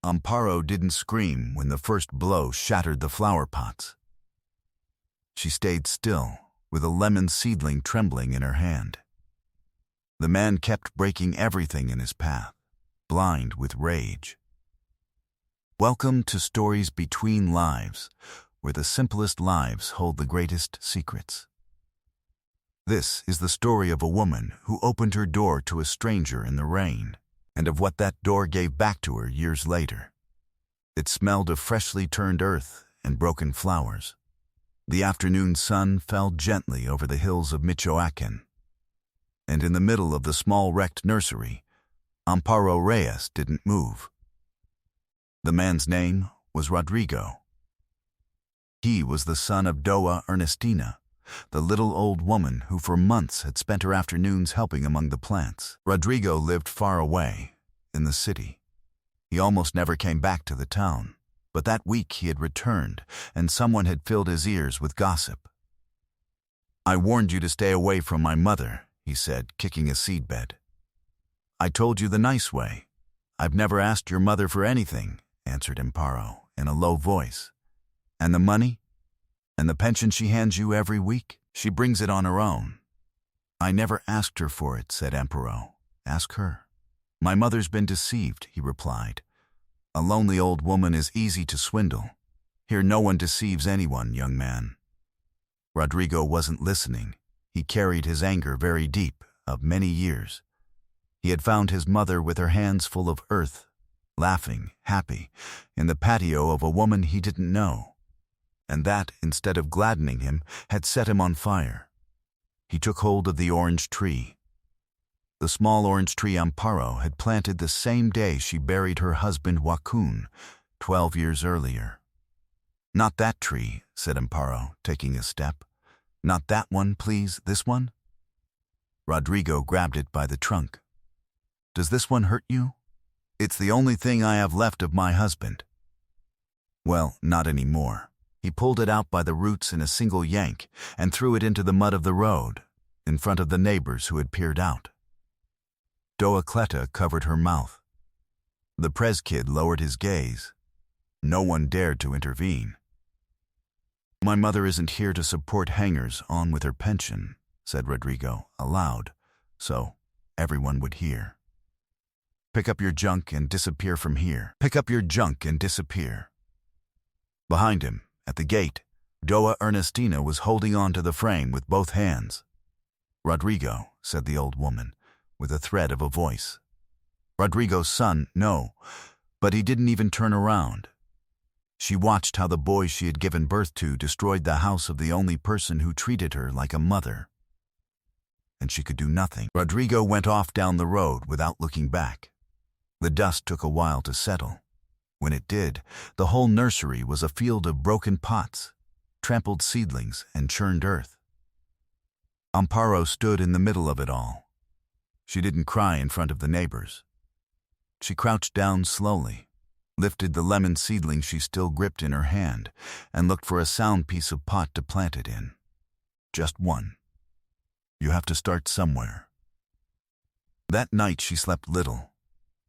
Amparo didn't scream when the first blow shattered the flower pots. She stayed still, with a lemon seedling trembling in her hand. The man kept breaking everything in his path, blind with rage. Welcome to Stories Between Lives, where the simplest lives hold the greatest secrets. This is the story of a woman who opened her door to a stranger in the rain, and of what that door gave back to her years later. It smelled of freshly turned earth and broken flowers. The afternoon sun fell gently over the hills of Michoacán, and in the middle of the small wrecked nursery, Amparo Reyes didn't move. The man's name was Rodrigo. He was the son of Doa Ernestina, the little old woman who for months had spent her afternoons helping among the plants. Rodrigo lived far away, in the city. He almost never came back to the town, but that week he had returned, and someone had filled his ears with gossip. "I warned you to stay away from my mother," he said, kicking a seedbed. "I told you the nice way. I've never asked your mother for anything," answered Amparo in a low voice. "And the money? And the pension she hands you every week? She brings it on her own." "I never asked her for it," said Amparo. "Ask her." "My mother's been deceived," he replied. "A lonely old woman is easy to swindle. Here no one deceives anyone, young man." Rodrigo wasn't listening. He carried his anger very deep, of many years. He had found his mother with her hands full of earth, laughing, happy, in the patio of a woman he didn't know. And that, instead of gladdening him, had set him on fire. He took hold of the orange tree. The small orange tree Amparo had planted the same day she buried her husband Joaquin, 12 years earlier. "Not that tree," said Amparo, taking a step. "Not that one, please, this one?" Rodrigo grabbed it by the trunk. "Does this one hurt you?" "It's the only thing I have left of my husband." "Well, not anymore." He pulled it out by the roots in a single yank and threw it into the mud of the road, in front of the neighbors who had peered out. Doa Cleta covered her mouth. The Prez kid lowered his gaze. No one dared to intervene. "My mother isn't here to support hangers on with her pension," said Rodrigo, aloud, so everyone would hear. "Pick up your junk and disappear from here. Pick up your junk and disappear." Behind him, at the gate, Doa Ernestina was holding on to the frame with both hands. "Rodrigo," said the old woman, with a thread of a voice. "Rodrigo's son, no," but he didn't even turn around. She watched how the boy she had given birth to destroyed the house of the only person who treated her like a mother. And she could do nothing. Rodrigo went off down the road without looking back. The dust took a while to settle. When it did, the whole nursery was a field of broken pots, trampled seedlings, and churned earth. Amparo stood in the middle of it all. She didn't cry in front of the neighbors. She crouched down slowly, lifted the lemon seedling she still gripped in her hand, and looked for a sound piece of pot to plant it in. Just one. You have to start somewhere. That night she slept little.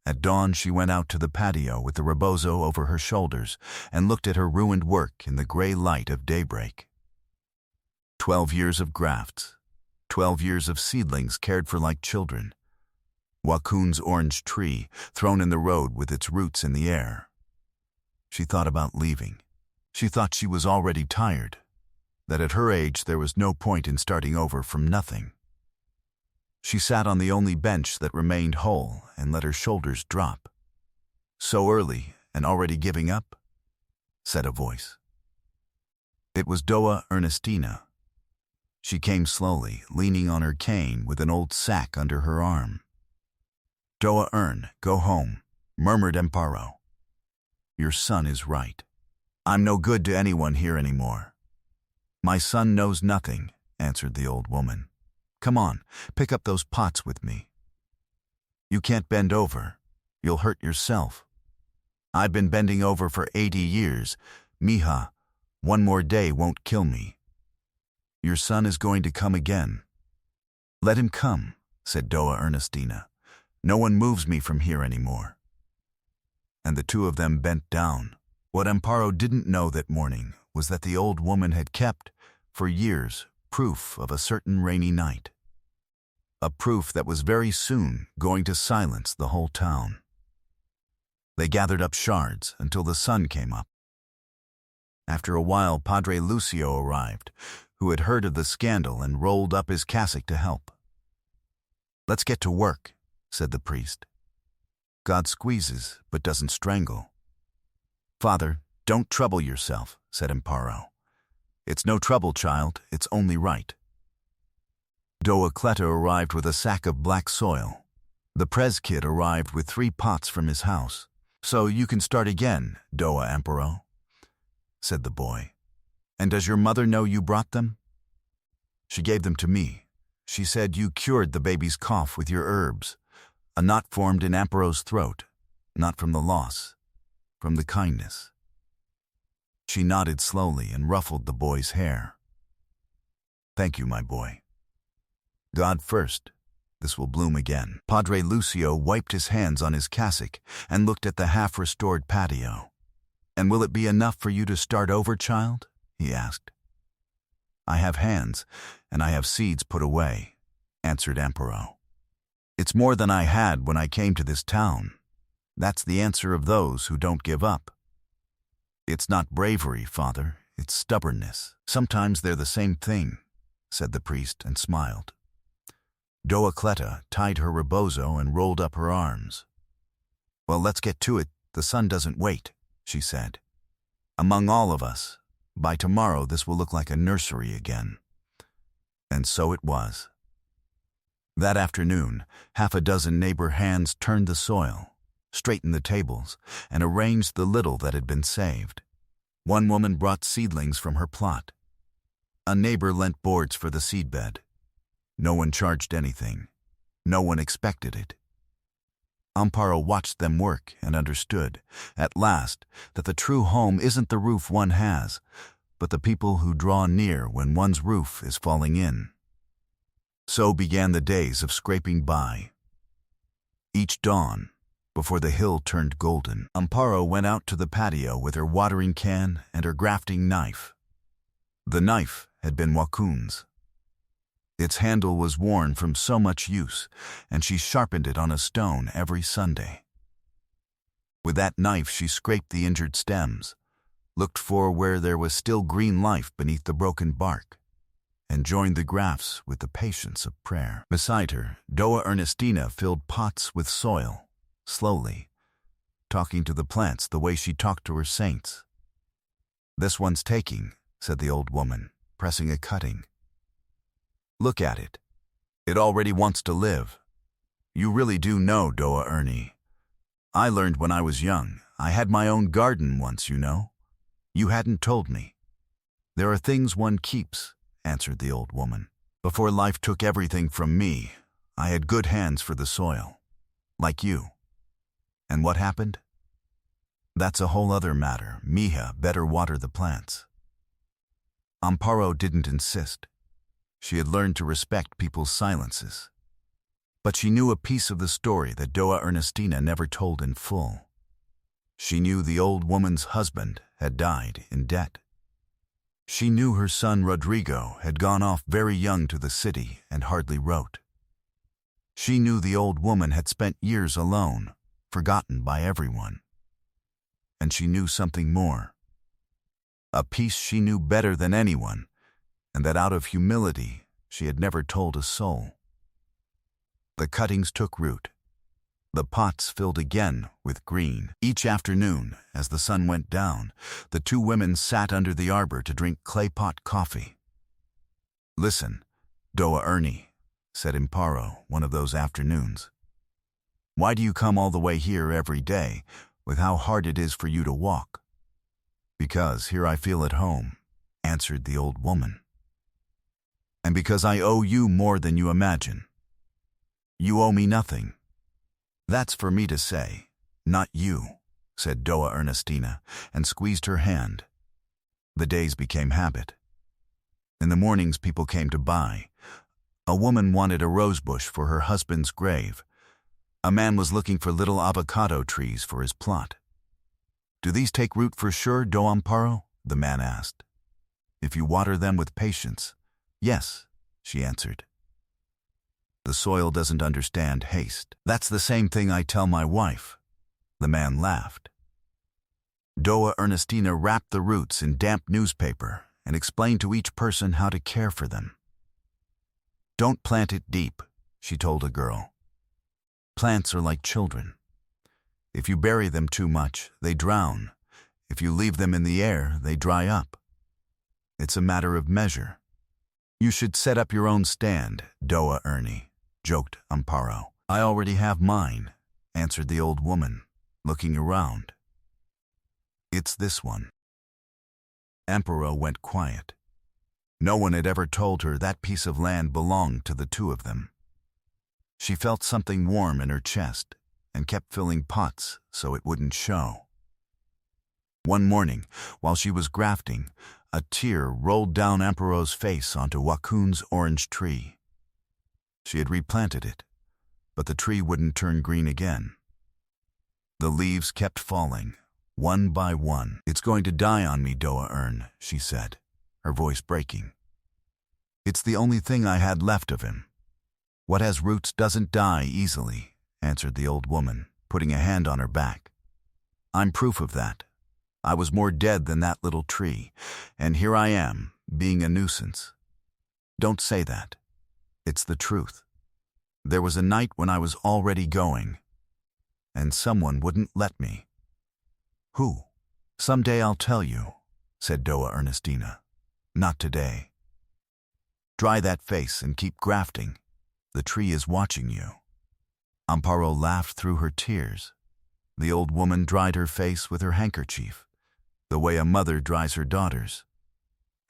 At dawn she went out to the patio with the rebozo over her shoulders and looked at her ruined work in the gray light of daybreak. 12 years of grafts, 12 years of seedlings cared for like children. Joaquin's orange tree thrown in the road with its roots in the air. She thought about leaving. She thought she was already tired, that at her age there was no point in starting over from nothing. She sat on the only bench that remained whole and let her shoulders drop. "So early and already giving up?" said a voice. It was Doa Ernestina. She came slowly, leaning on her cane with an old sack under her arm. "Doa Ern, go home," murmured Amparo. "Your son is right. I'm no good to anyone here anymore." "My son knows nothing," answered the old woman. "Come on, pick up those pots with me." "You can't bend over. You'll hurt yourself." "I've been bending over for 80 years. Mija, one more day won't kill me." "Your son is going to come again." "Let him come," said Doa Ernestina. "No one moves me from here anymore." and the two of them bent down. What Amparo didn't know that morning was that the old woman had kept, for years, proof of a certain rainy night. A proof that was very soon going to silence the whole town. They gathered up shards until the sun came up. After a while, Padre Lucio arrived, who had heard of the scandal and rolled up his cassock to help. "Let's get to work," said the priest. "God squeezes, but doesn't strangle." "Father, don't trouble yourself," said Amparo. "It's no trouble, child, it's only right." Doa Cleta arrived with a sack of black soil. The Prez kid arrived with 3 pots from his house. "So you can start again, Doa Amparo," said the boy. "And does your mother know you brought them?" "She gave them to me. She said you cured the baby's cough with your herbs. A knot formed in Amparo's throat, not from the loss, from the kindness." She nodded slowly and ruffled the boy's hair. "Thank you, my boy. God first. This will bloom again." Padre Lucio wiped his hands on his cassock and looked at the half-restored patio. "And will it be enough for you to start over, child?" he asked. "I have hands, and I have seeds put away," answered Amparo. "It's more than I had when I came to this town. That's the answer of those who don't give up." "It's not bravery, Father, it's stubbornness. Sometimes they're the same thing," said the priest and smiled. Doa Cleta tied her rebozo and rolled up her arms. "Well, let's get to it. The sun doesn't wait," she said. "Among all of us, by tomorrow this will look like a nursery again." And so it was. That afternoon, 6 neighbor hands turned the soil, straightened the tables, and arranged the little that had been saved. One woman brought seedlings from her plot. A neighbor lent boards for the seedbed. No one charged anything. No one expected it. Amparo watched them work and understood, at last, that the true home isn't the roof one has, but the people who draw near when one's roof is falling in. So began the days of scraping by. Each dawn, before the hill turned golden, Amparo went out to the patio with her watering can and her grafting knife. The knife had been Wakun's. Its handle was worn from so much use, and she sharpened it on a stone every Sunday. With that knife she scraped the injured stems, looked for where there was still green life beneath the broken bark, and joined the grafts with the patience of prayer. Beside her, Doa Ernestina filled pots with soil, slowly, talking to the plants the way she talked to her saints. "This one's taking," said the old woman, pressing a cutting. "Look at it. It already wants to live. You really do know, Doa Ernie. I learned when I was young. I had my own garden once, you know. You hadn't told me." "There are things one keeps," answered the old woman. "Before life took everything from me, I had good hands for the soil, like you. And what happened? That's a whole other matter. Mija better water the plants." Amparo didn't insist. She had learned to respect people's silences. But she knew a piece of the story that Doa Ernestina never told in full. She knew the old woman's husband had died in debt. She knew her son Rodrigo had gone off very young to the city and hardly wrote. She knew the old woman had spent years alone, forgotten by everyone. And she knew something more. A piece she knew better than anyone, and that out of humility she had never told a soul. The cuttings took root. The pots filled again with green. Each afternoon, as the sun went down, the two women sat under the arbor to drink clay pot coffee. "Listen, Doa Ernie," said Amparo one of those afternoons. "Why do you come all the way here every day, with how hard it is for you to walk?" "Because here I feel at home," answered the old woman. "And because I owe you more than you imagine. You owe me nothing." "That's for me to say, not you," said Doa Ernestina, and squeezed her hand. The days became habit. In the mornings people came to buy. A woman wanted a rose bush for her husband's grave. A man was looking for little avocado trees for his plot. Do these take root for sure, Do Amparo? The man asked. If you water them with patience. Yes, she answered. The soil doesn't understand haste. That's the same thing I tell my wife. The man laughed. Doa Ernestina wrapped the roots in damp newspaper and explained to each person how to care for them. Don't plant it deep, she told a girl. Plants are like children. If you bury them too much, they drown. If you leave them in the air, they dry up. It's a matter of measure. You should set up your own stand, Doa Ernie, joked Amparo. I already have mine, answered the old woman, looking around. It's this one. Amparo went quiet. No one had ever told her that piece of land belonged to the two of them. She felt something warm in her chest and kept filling pots so it wouldn't show. One morning, while she was grafting, a tear rolled down Amparo's face onto Wakun's orange tree. She had replanted it, but the tree wouldn't turn green again. The leaves kept falling, one by one. It's going to die on me, Doa Ern, she said, her voice breaking. It's the only thing I had left of him. What has roots doesn't die easily, answered the old woman, putting a hand on her back. I'm proof of that. I was more dead than that little tree, and here I am, being a nuisance. Don't say that. It's the truth. There was a night when I was already going, and someone wouldn't let me. Who? Someday I'll tell you, said Doa Ernestina. Not today. Dry that face and keep grafting. The tree is watching you. Amparo laughed through her tears. The old woman dried her face with her handkerchief, the way a mother dries her daughter's,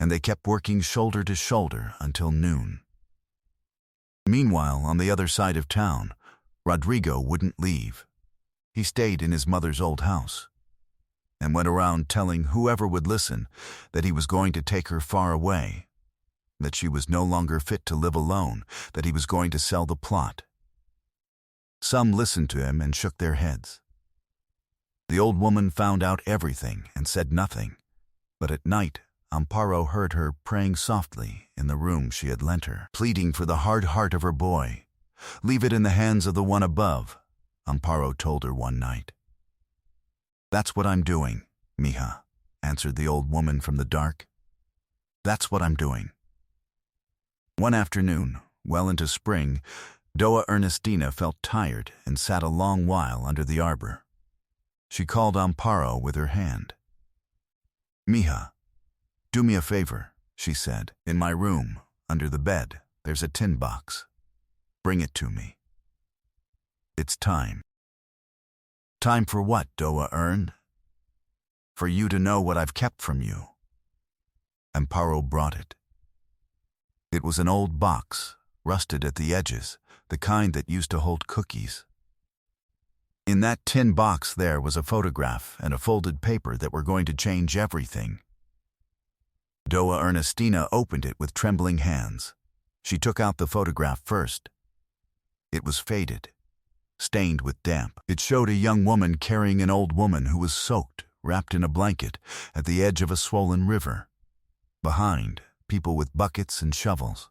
and they kept working shoulder to shoulder until noon. Meanwhile, on the other side of town, Rodrigo wouldn't leave. He stayed in his mother's old house and went around telling whoever would listen that he was going to take her far away, that she was no longer fit to live alone, that he was going to sell the plot. Some listened to him and shook their heads. The old woman found out everything and said nothing, but at night Amparo heard her praying softly in the room she had lent her, pleading for the hard heart of her boy. Leave it in the hands of the one above, Amparo told her one night. That's what I'm doing, mija, answered the old woman from the dark. That's what I'm doing. One afternoon, well into spring, Doa Ernestina felt tired and sat a long while under the arbor. She called Amparo with her hand. Mija, do me a favor, she said. In my room, under the bed, there's a tin box. Bring it to me. It's time. Time for what, Doa Ern? For you to know what I've kept from you. Amparo brought it. It was an old box, rusted at the edges, the kind that used to hold cookies. In that tin box there was a photograph and a folded paper that were going to change everything. Doa Ernestina opened it with trembling hands. She took out the photograph first. It was faded, stained with damp. It showed a young woman carrying an old woman who was soaked, wrapped in a blanket, at the edge of a swollen river. Behind, people with buckets and shovels.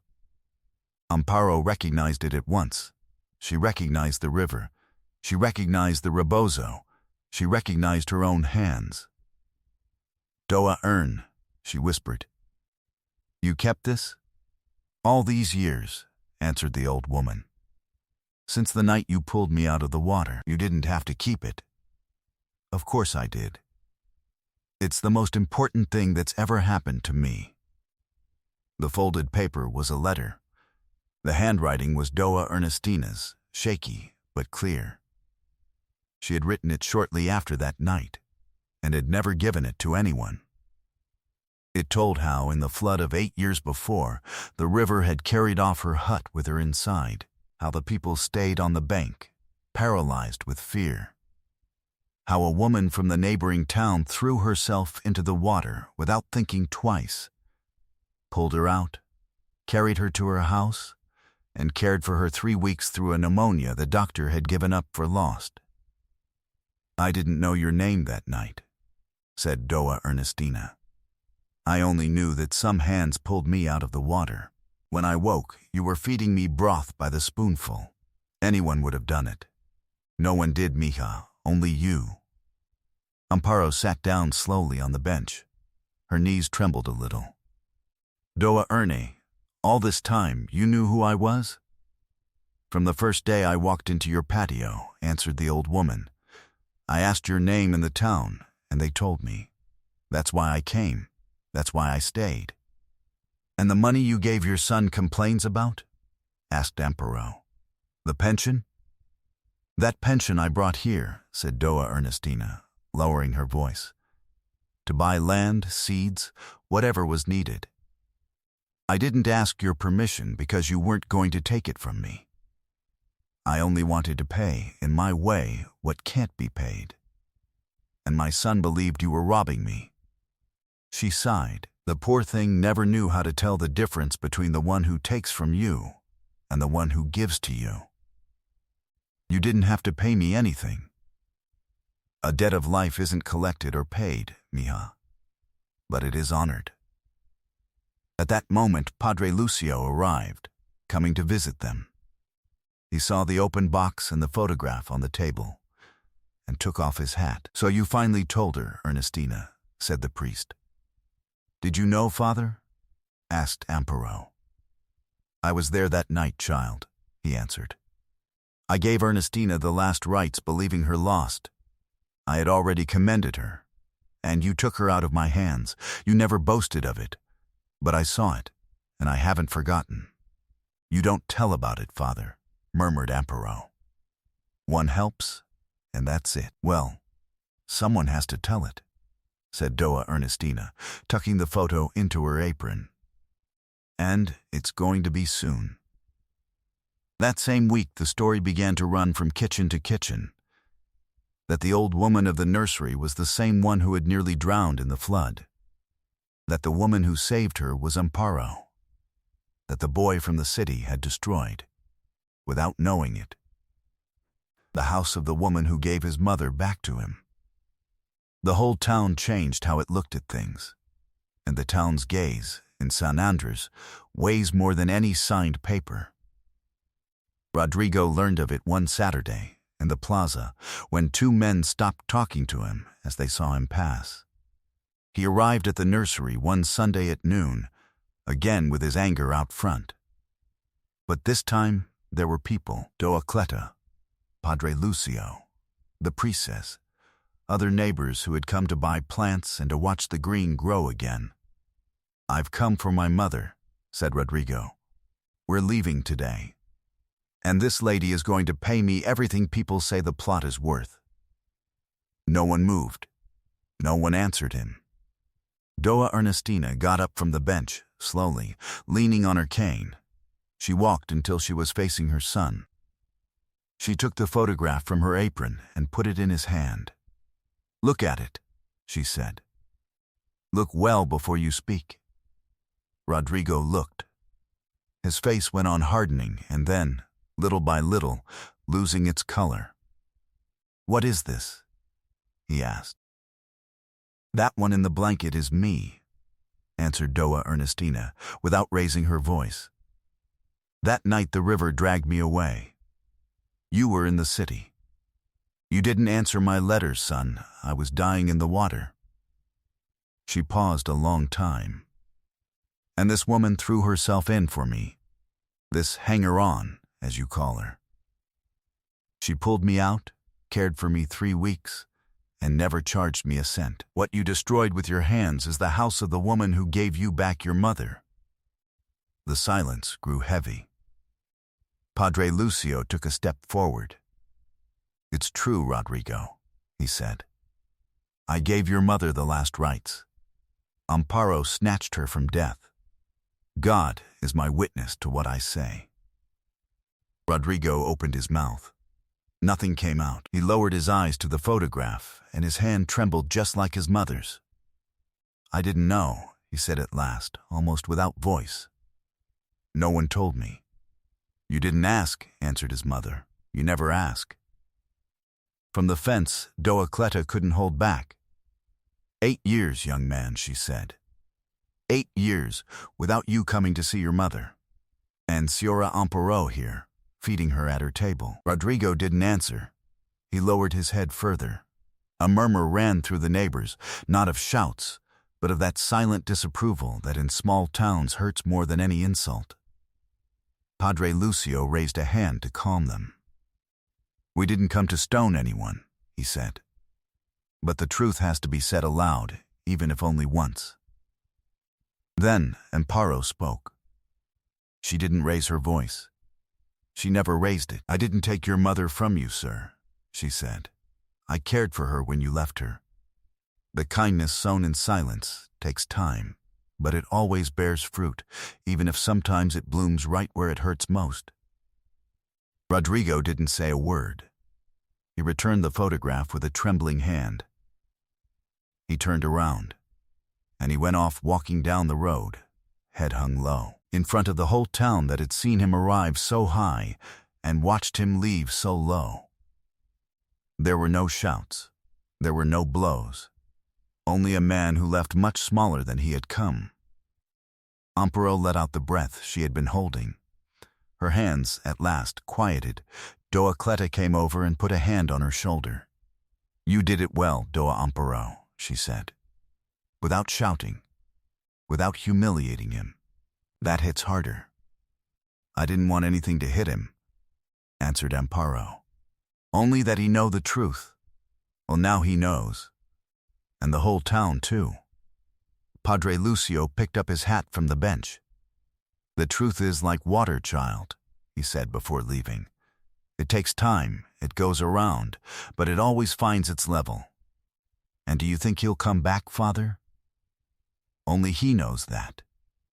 Amparo recognized it at once. She recognized the river. She recognized the rebozo. She recognized her own hands. Doa Ern, she whispered. You kept this? All these years, answered the old woman. Since the night you pulled me out of the water, you didn't have to keep it. Of course I did. It's the most important thing that's ever happened to me. The folded paper was a letter. The handwriting was Doa Ernestina's, shaky but clear. She had written it shortly after that night, and had never given it to anyone. It told how, in the flood of 8 years before, the river had carried off her hut with her inside, how the people stayed on the bank, paralyzed with fear. How a woman from the neighboring town threw herself into the water without thinking twice, pulled her out, carried her to her house, and cared for her 3 weeks through a pneumonia the doctor had given up for lost. I didn't know your name that night, said Doa Ernestina. I only knew that some hands pulled me out of the water. When I woke, you were feeding me broth by the spoonful. Anyone would have done it. No one did, mija, only you. Amparo sat down slowly on the bench. Her knees trembled a little. Doa Erne, all this time you knew who I was? From the first day I walked into your patio, answered the old woman. I asked your name in the town, and they told me. That's why I came. That's why I stayed. And the money you gave your son complains about? Asked Amparo. The pension? That pension I brought here, said Doa Ernestina, lowering her voice. To buy land, seeds, whatever was needed. I didn't ask your permission because you weren't going to take it from me. I only wanted to pay, in my way, what can't be paid. And my son believed you were robbing me. She sighed. The poor thing never knew how to tell the difference between the one who takes from you and the one who gives to you. You didn't have to pay me anything. A debt of life isn't collected or paid, mija, but it is honored. At that moment, Padre Lucio arrived, coming to visit them. He saw the open box and the photograph on the table, and took off his hat. So you finally told her, Ernestina, said the priest. Did you know, Father? Asked Amparo. I was there that night, child, he answered. I gave Ernestina the last rites, believing her lost. I had already commended her, and you took her out of my hands. You never boasted of it, but I saw it, and I haven't forgotten. You don't tell about it, Father, murmured Amparo. One helps, and that's it. Well, someone has to tell it, said Doa Ernestina, tucking the photo into her apron. And it's going to be soon. That same week, the story began to run from kitchen to kitchen, that the old woman of the nursery was the same one who had nearly drowned in the flood, that the woman who saved her was Amparo, that the boy from the city had destroyed, without knowing it, the house of the woman who gave his mother back to him. The whole town changed how it looked at things, and the town's gaze, in San Andres, weighs more than any signed paper. Rodrigo learned of it one Saturday, in the plaza, when two men stopped talking to him as they saw him pass. He arrived at the nursery one Sunday at noon, again with his anger out front. But this time there were people, Doa Cleta, Padre Lucio, the priestess, other neighbors who had come to buy plants and to watch the green grow again. I've come for my mother, said Rodrigo. We're leaving today. And this lady is going to pay me everything people say the plot is worth. No one moved. No one answered him. Doa Ernestina got up from the bench, slowly, leaning on her cane. She walked until she was facing her son. She took the photograph from her apron and put it in his hand. Look at it, she said. Look well before you speak. Rodrigo looked. His face went on hardening and then, little by little, losing its color. What is this? He asked. That one in the blanket is me, answered Doa Ernestina, without raising her voice. That night the river dragged me away. You were in the city. You didn't answer my letters, son. I was dying in the water. She paused a long time. And this woman threw herself in for me. This hanger-on, as you call her. She pulled me out, cared for me 3 weeks, and never charged me a cent. What you destroyed with your hands is the house of the woman who gave you back your mother. The silence grew heavy. Padre Lucio took a step forward. It's true, Rodrigo, he said. I gave your mother the last rites. Amparo snatched her from death. God is my witness to what I say. Rodrigo opened his mouth. Nothing came out. He lowered his eyes to the photograph, and his hand trembled just like his mother's. I didn't know, he said at last, almost without voice. No one told me. You didn't ask, answered his mother. You never ask. From the fence, Doa Cleta couldn't hold back. 8 years, young man, she said. 8 years without you coming to see your mother. And Signora Amparo here, feeding her at her table. Rodrigo didn't answer. He lowered his head further. A murmur ran through the neighbors, not of shouts, but of that silent disapproval that in small towns hurts more than any insult. Padre Lucio raised a hand to calm them. "We didn't come to stone anyone," he said. "But the truth has to be said aloud, even if only once." Then Amparo spoke. She didn't raise her voice. She never raised it. "I didn't take your mother from you, sir," she said. "I cared for her when you left her. The kindness sown in silence takes time, but it always bears fruit, even if sometimes it blooms right where it hurts most." Rodrigo didn't say a word. He returned the photograph with a trembling hand. He turned around, and he went off walking down the road, head hung low, in front of the whole town that had seen him arrive so high and watched him leave so low. There were no shouts. There were no blows. Only a man who left much smaller than he had come. Amparo let out the breath she had been holding. Her hands, at last, quieted. Doa Cleta came over and put a hand on her shoulder. "You did it well, Doa Amparo," she said. Without shouting, without humiliating him. "That hits harder." "I didn't want anything to hit him," answered Amparo. "Only that he know the truth. Well, now he knows. And the whole town, too." Padre Lucio picked up his hat from the bench. "The truth is like water, child," he said before leaving. "It takes time, it goes around, but it always finds its level. And do you think he'll come back, Father? Only he knows that.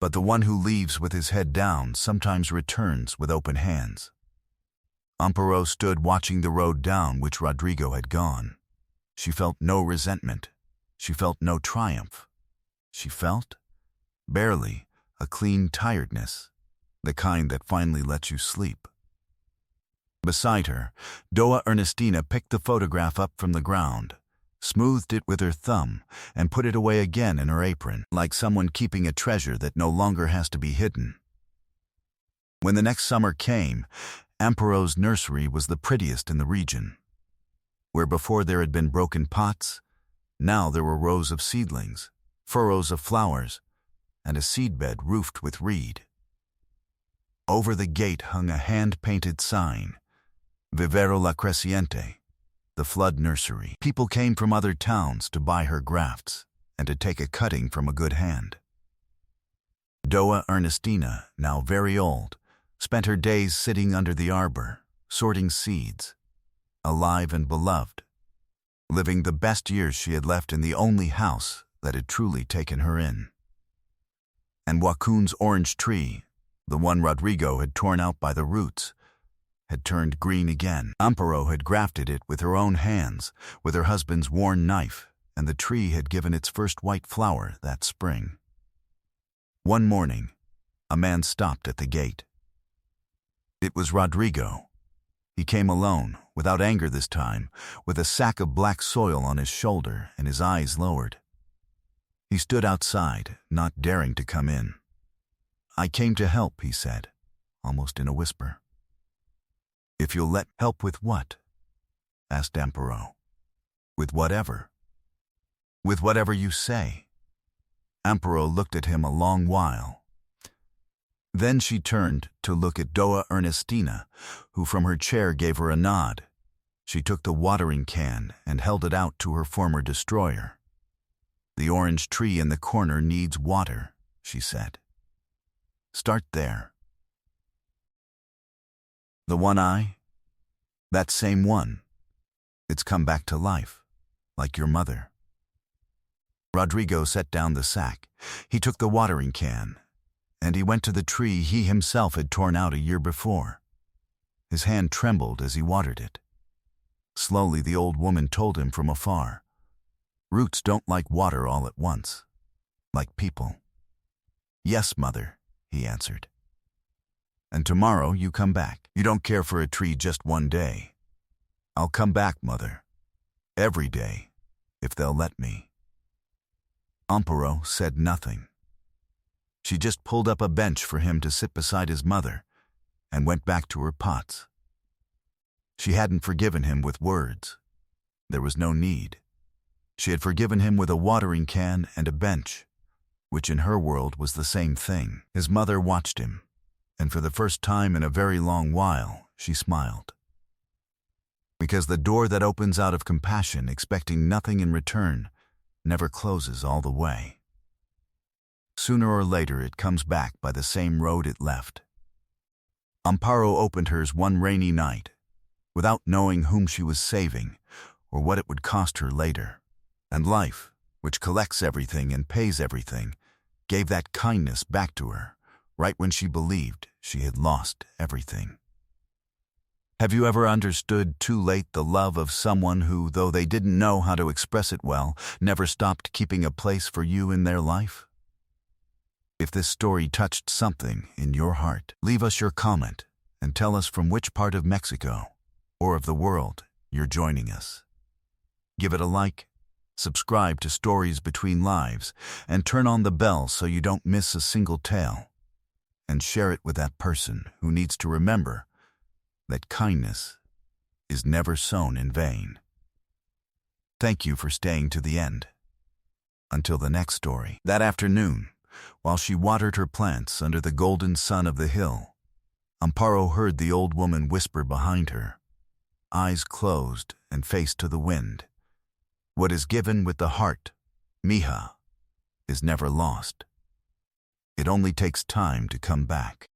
But the one who leaves with his head down sometimes returns with open hands." Amparo stood watching the road down which Rodrigo had gone. She felt no resentment. She felt no triumph. She felt, barely, a clean tiredness, the kind that finally lets you sleep. Beside her, Doa Ernestina picked the photograph up from the ground, smoothed it with her thumb, and put it away again in her apron, like someone keeping a treasure that no longer has to be hidden. When the next summer came, Amparo's nursery was the prettiest in the region. Where before there had been broken pots, now there were rows of seedlings, furrows of flowers, and a seedbed roofed with reed. Over the gate hung a hand-painted sign, Vivero la Creciente, the flood nursery. People came from other towns to buy her grafts and to take a cutting from a good hand. Doa Ernestina, now very old, spent her days sitting under the arbor, sorting seeds, alive and beloved, living the best years she had left in the only house that had truly taken her in. And Wakun's orange tree, the one Rodrigo had torn out by the roots, had turned green again. Amparo had grafted it with her own hands, with her husband's worn knife, and the tree had given its first white flower that spring. One morning, a man stopped at the gate. It was Rodrigo. He came alone, without anger this time, with a sack of black soil on his shoulder and his eyes lowered. He stood outside, not daring to come in. "I came to help," he said, almost in a whisper. "If you'll let—" "Help with what?" asked Amparo. "With whatever." "With whatever you say." Amparo looked at him a long while. Then she turned to look at Doa Ernestina, who from her chair gave her a nod. She took the watering can and held it out to her former destroyer. "The orange tree in the corner needs water," she said. "Start there." "The one eye?" "That same one. It's come back to life, like your mother." Rodrigo set down the sack. He took the watering can, and he went to the tree he himself had torn out a year before. His hand trembled as he watered it. Slowly the old woman told him from afar, "Roots don't like water all at once, like people." "Yes, mother," he answered. "And tomorrow you come back. You don't care for a tree just one day." "I'll come back, mother. Every day, if they'll let me." Amparo said nothing. She just pulled up a bench for him to sit beside his mother and went back to her pots. She hadn't forgiven him with words. There was no need. She had forgiven him with a watering can and a bench, which in her world was the same thing. His mother watched him, and for the first time in a very long while, she smiled. Because the door that opens out of compassion, expecting nothing in return, never closes all the way. Sooner or later, it comes back by the same road it left. Amparo opened hers one rainy night, without knowing whom she was saving or what it would cost her later. And life, which collects everything and pays everything, gave that kindness back to her, right when she believed she had lost everything. Have you ever understood too late the love of someone who, though they didn't know how to express it well, never stopped keeping a place for you in their life? If this story touched something in your heart, leave us your comment and tell us from which part of Mexico or of the world you're joining us. Give it a like, subscribe to Stories Between Lives, and turn on the bell so you don't miss a single tale. And share it with that person who needs to remember that kindness is never sown in vain. Thank you for staying to the end. Until the next story. That afternoon, while she watered her plants under the golden sun of the hill, Amparo heard the old woman whisper behind her, eyes closed and face to the wind. What is given with the heart, mija, is never lost. It only takes time to come back.